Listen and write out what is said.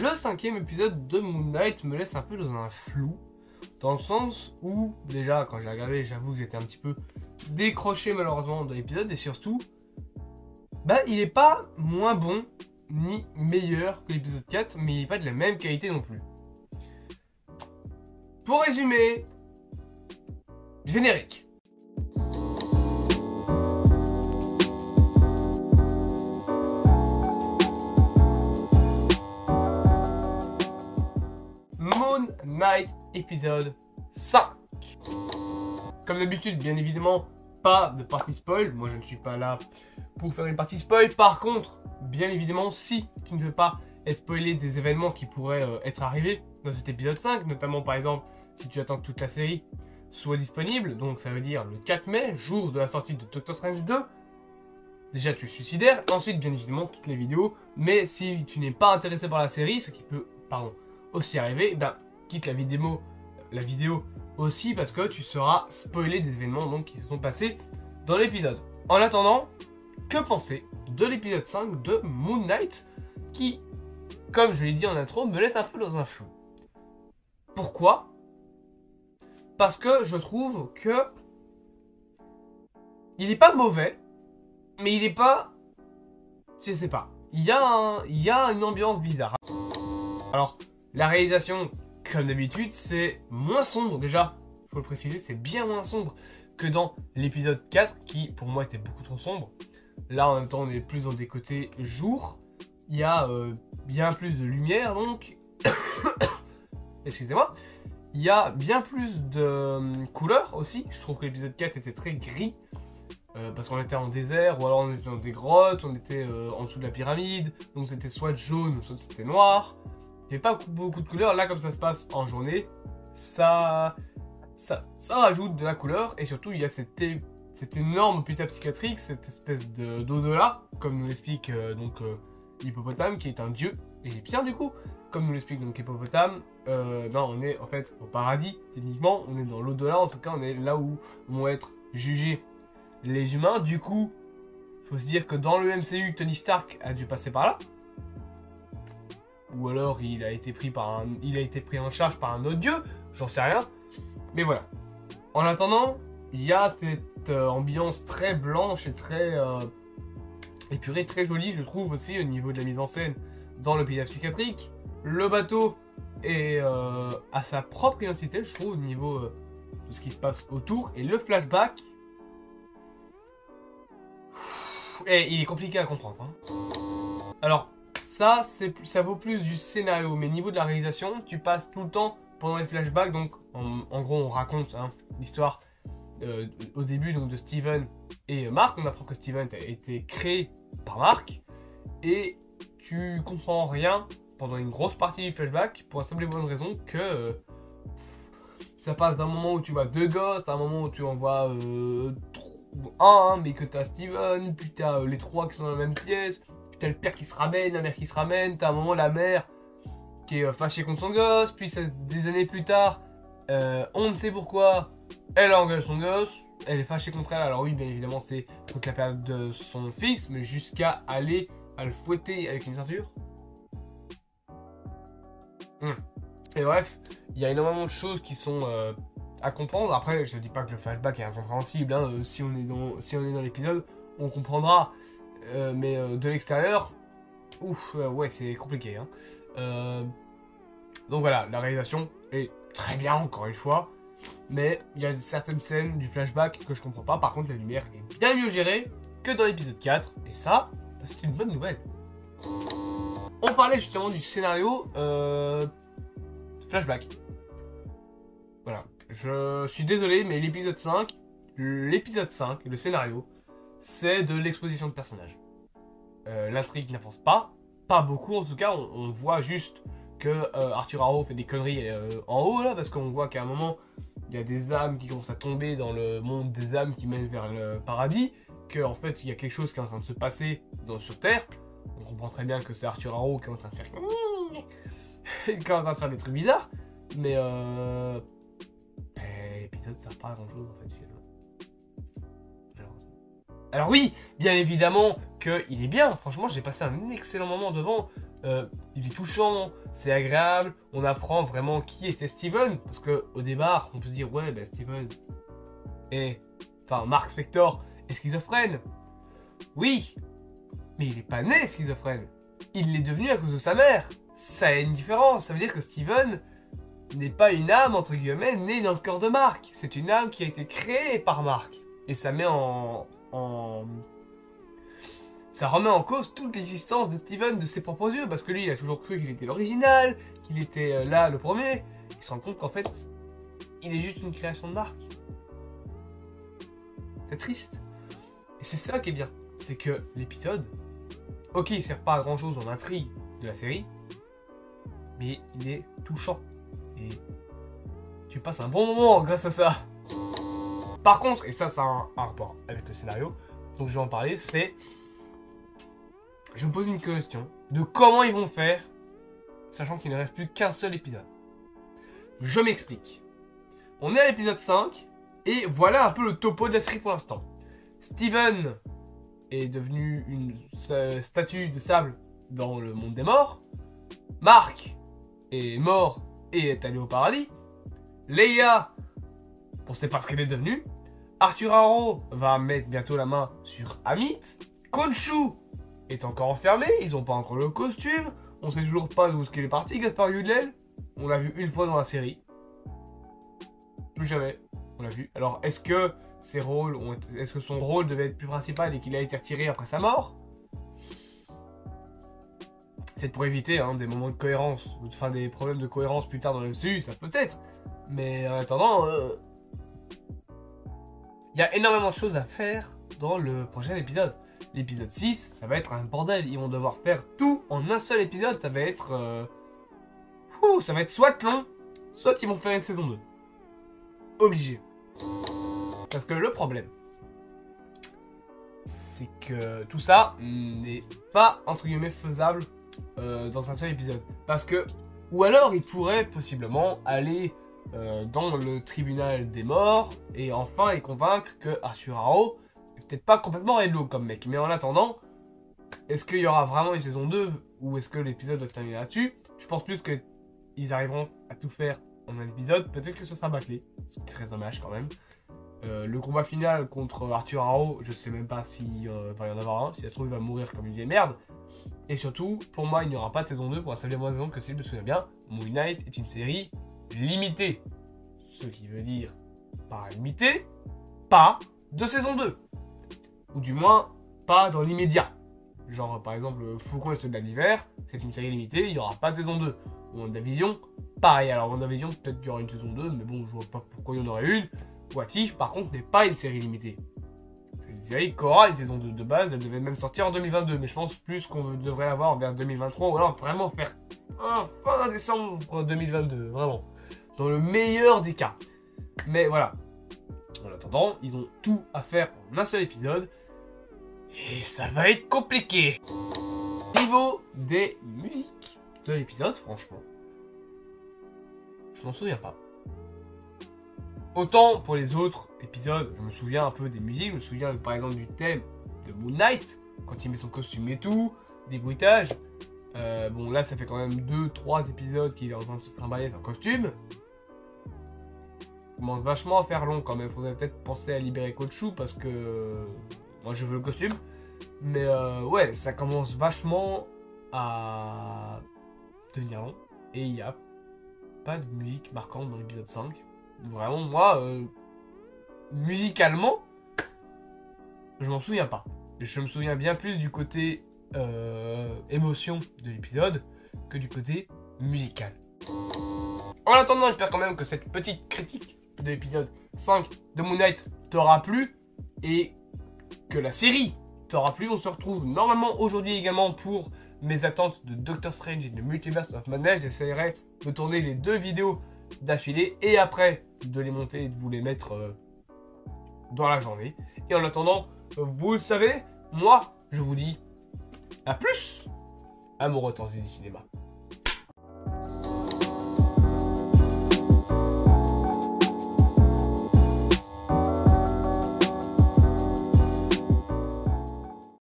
le 5e épisode de Moon Knight me laisse un peu dans un flou. Dans le sens où, déjà, quand j'ai regardé, j'avoue que j'étais un petit peu décroché malheureusement de l'épisode. Et surtout, il est pas moins bon ni meilleur que l'épisode 4, mais il n'est pas de la même qualité non plus. Pour résumer, générique. Moon Knight épisode 5. Comme d'habitude, bien évidemment, pas de partie spoil. Moi, je ne suis pas là pour faire une partie spoil. Par contre, bien évidemment, si tu ne veux pas être spoilé des événements qui pourraient être arrivés dans cet épisode 5, notamment par exemple, si tu attends que toute la série soit disponible, donc ça veut dire le 4 mai, jour de la sortie de Doctor Strange 2, déjà tu es suicidaire. Ensuite, bien évidemment, quitte la vidéo. Mais si tu n'es pas intéressé par la série, ce qui peut, aussi arriver, quitte la vidéo aussi parce que tu seras spoilé des événements donc, qui se sont passés dans l'épisode. En attendant, que penser de l'épisode 5 de Moon Knight qui, comme je l'ai dit en intro, me laisse un peu dans un flou. Pourquoi ? Parce que je trouve que il n'est pas mauvais, mais il n'est pas... Je sais pas. Il y a une ambiance bizarre. Alors, la réalisation, comme d'habitude, c'est moins sombre déjà. Il faut le préciser, c'est bien moins sombre que dans l'épisode 4 qui, pour moi, était beaucoup trop sombre. Là, en même temps, on est plus dans des côtés jour. Il y a bien plus de lumière, donc... Excusez-moi. Il y a bien plus de couleurs aussi. Je trouve que l'épisode 4 était très gris. Parce qu'on était en désert, ou alors on était dans des grottes, on était en dessous de la pyramide. Donc c'était soit jaune, soit c'était noir. Il n'y avait pas beaucoup de couleurs. Là, comme ça se passe en journée, ça rajoute de la couleur. Et surtout, il y a cet énorme hôpital psychiatrique, cette espèce d'au-delà, comme nous l'explique Hippopotame, qui est un dieu égyptien du coup. Comme nous l'explique donc Hippopotame, non, on est en fait au paradis, techniquement, on est dans l'au-delà, en tout cas, on est là où vont être jugés les humains. Du coup, faut se dire que dans le MCU, Tony Stark a dû passer par là. Ou alors il a été pris en charge par un autre dieu, j'en sais rien. Mais voilà. En attendant, il y a cette ambiance très blanche et très épurée, très jolie, je trouve aussi au niveau de la mise en scène dans l'hôpital psychiatrique. Le bateau a sa propre identité, je trouve, au niveau de ce qui se passe autour. Et le flashback, il est compliqué à comprendre. Hein. Alors, ça vaut plus du scénario, mais niveau de la réalisation, tu passes tout le temps pendant les flashbacks. Donc, en gros, on raconte l'histoire au début donc, de Steven et Mark. On apprend que Steven a été créé par Mark. Et tu comprends rien pendant une grosse partie du flashback pour la simple et bonne raison que ça passe d'un moment où tu vois deux gosses, à un moment où tu en vois un, mais que t'as Steven, puis t'as les trois qui sont dans la même pièce, puis t'as le père qui se ramène, la mère qui se ramène, t'as un moment la mère qui est fâchée contre son gosse, puis des années plus tard, on ne sait pourquoi, elle engage son gosse, elle est fâchée contre elle. Alors oui, bien évidemment, c'est contre la période de son fils, mais jusqu'à aller à le fouetter avec une ceinture. Et bref, il y a énormément de choses qui sont à comprendre. Après, je ne dis pas que le flashback est incompréhensible. Hein. Si on est dans l'épisode, on comprendra. Mais de l'extérieur, ouais, c'est compliqué. Hein. Donc voilà, la réalisation est très bien, encore une fois. Mais il y a certaines scènes du flashback que je comprends pas. Par contre, la lumière est bien mieux gérée que dans l'épisode 4. Et ça, c'est une bonne nouvelle. On parlait justement du scénario flashback. Voilà. Je suis désolé, mais l'épisode 5, le scénario, c'est de l'exposition de personnages. L'intrigue n'avance pas beaucoup en tout cas. On voit juste que Arthur Harrow fait des conneries en haut là, parce qu'on voit qu'à un moment, il y a des âmes qui commencent à tomber dans le monde des âmes qui mènent vers le paradis, qu'en fait, il y a quelque chose qui est en train de se passer sur Terre. On comprend très bien que c'est Arthur Harrow qui est en train de faire... qui est en train de faire des trucs bizarres. Mais l'épisode ne sert pas à grand chose en fait finalement. Alors oui, bien évidemment qu'il est bien. Franchement, j'ai passé un excellent moment devant. il est touchant, c'est agréable, on apprend vraiment qui était Steven, parce que au départ, on peut se dire, ouais, ben Steven Mark Spector est schizophrène. Oui, mais il est pas né schizophrène. Il l'est devenu à cause de sa mère. Ça a une différence, ça veut dire que Steven n'est pas une âme, entre guillemets, née dans le corps de Mark. C'est une âme qui a été créée par Mark. Et ça met ça remet en cause toute l'existence de Steven de ses propres yeux, parce que lui, il a toujours cru qu'il était l'original, qu'il était là, le premier. Il se rend compte qu'en fait, il est juste une création de Mark. C'est triste. Et c'est ça qui est bien. C'est que l'épisode, ok, il sert pas à grand chose dans l'intrigue de la série, mais il est touchant. Et tu passes un bon moment grâce à ça. Par contre, et ça a un rapport avec le scénario, donc je vais en parler, c'est... Je me pose une question de comment ils vont faire, sachant qu'il ne reste plus qu'un seul épisode. Je m'explique. On est à l'épisode 5, et voilà un peu le topo de la série pour l'instant. Steven est devenu une statue de sable dans le monde des morts. Mark est mort et est allé au paradis. Leia, on ne sait pas ce qu'elle est devenue. Arthur Harrow va mettre bientôt la main sur Amit. Khonshu est encore enfermé, ils n'ont pas encore le costume. On sait toujours pas d'où est parti, Gaspard Ulliel. On l'a vu une fois dans la série. Plus jamais, on l'a vu. Alors, est-ce que son rôle devait être plus principal et qu'il a été retiré après sa mort? C'est pour éviter des moments de cohérence, enfin des problèmes de cohérence plus tard dans le MCU, ça peut-être. Mais en attendant, il y a énormément de choses à faire dans le prochain épisode. L'épisode 6, ça va être un bordel. Ils vont devoir faire tout en un seul épisode. Ça va être... ça va être soit long, soit ils vont faire une saison 2. Obligé. Parce que le problème, c'est que tout ça n'est pas, entre guillemets, faisable dans un seul épisode. Parce que... Ou alors, ils pourraient possiblement aller dans le tribunal des morts et enfin les convaincre que Arthur Harrow est peut-être pas complètement réglo comme mec. Mais en attendant, est-ce qu'il y aura vraiment une saison 2 ou est-ce que l'épisode va se terminer là-dessus? Je pense plus qu'ils arriveront à tout faire en un épisode. Peut-être que ce sera bâclé, c'est très dommage quand même. Le combat final contre Arthur Harrow, je sais même pas s'il va y en avoir un. Si ça se trouve, il va mourir comme une vieille merde. Et surtout, pour moi, il n'y aura pas de saison 2 pour la simple et bonne raison que si je me souviens bien, Moon Knight est une série limitée. Ce qui veut dire, par limité, pas de saison 2. Ou du moins, pas dans l'immédiat. Genre, par exemple, Faucon et le Soldat d'hiver, c'est une série limitée, il n'y aura pas de saison 2. WandaVision, pareil. Alors, WandaVision, peut-être qu'il y aura une saison 2, mais bon, je vois pas pourquoi il y en aurait une. What If, par contre, n'est pas une série limitée. C'est une série qui aura une saison 2 de base, elle devait même sortir en 2022, mais je pense plus qu'on devrait l'avoir vers 2023, ou alors vraiment faire fin décembre 2022, vraiment. Dans le meilleur des cas. Mais voilà. En attendant, ils ont tout à faire en un seul épisode. Et ça va être compliqué. Niveau des musiques de l'épisode, franchement, je m'en souviens pas. Autant pour les autres épisodes, je me souviens un peu des musiques. Je me souviens par exemple du thème de Moon Knight, quand il met son costume et tout, des bruitages. Bon là ça fait quand même 2-3 épisodes qu'il est en train de se trimballer son costume. Il commence vachement à faire long quand même. Faudrait peut-être penser à libérer Khonshu parce que moi je veux le costume. Mais ouais, ça commence vachement à devenir long. Et il n'y a pas de musique marquante dans l'épisode 5. Vraiment, moi, musicalement, je m'en souviens pas. Je me souviens bien plus du côté émotion de l'épisode que du côté musical. En attendant, j'espère quand même que cette petite critique de l'épisode 5 de Moon Knight t'aura plu et que la série t'aura plu. On se retrouve normalement aujourd'hui également pour mes attentes de Doctor Strange et de Multiverse of Madness. J'essaierai de tourner les 2 vidéos d'affilée et après de les monter et de vous les mettre dans la journée. Et en attendant, vous le savez, moi je vous dis à plus, amoureux du cinéma.